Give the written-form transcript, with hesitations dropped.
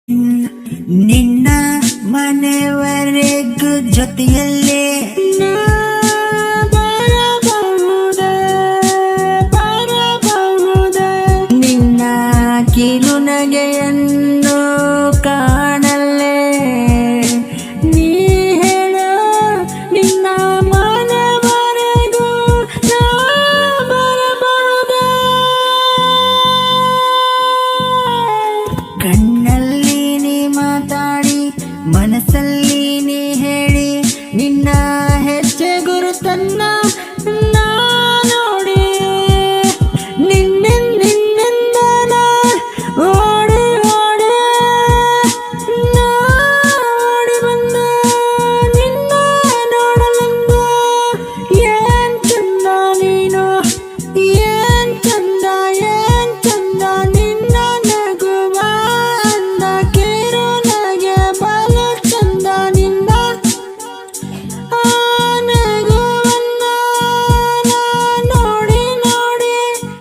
ನಿನ್ನ ಮನೆವರೆಗೂ ಜೊತೆಯಲ್ಲೇ ನಿನ್ನ ಕಿರುನಗೆಯನ್ನು ಕಾಣಲೇ ನೀ ಹೇಳ ನಿನ್ನ ಮನೆವರೆಗೂ ನಾ ಬರಬಹುದೇ? ಕಣ್ಣಲ್ಲಿ ನೀ ಮಾತಾಡಿ ಮನಸ್ಸಲ್ಲಿ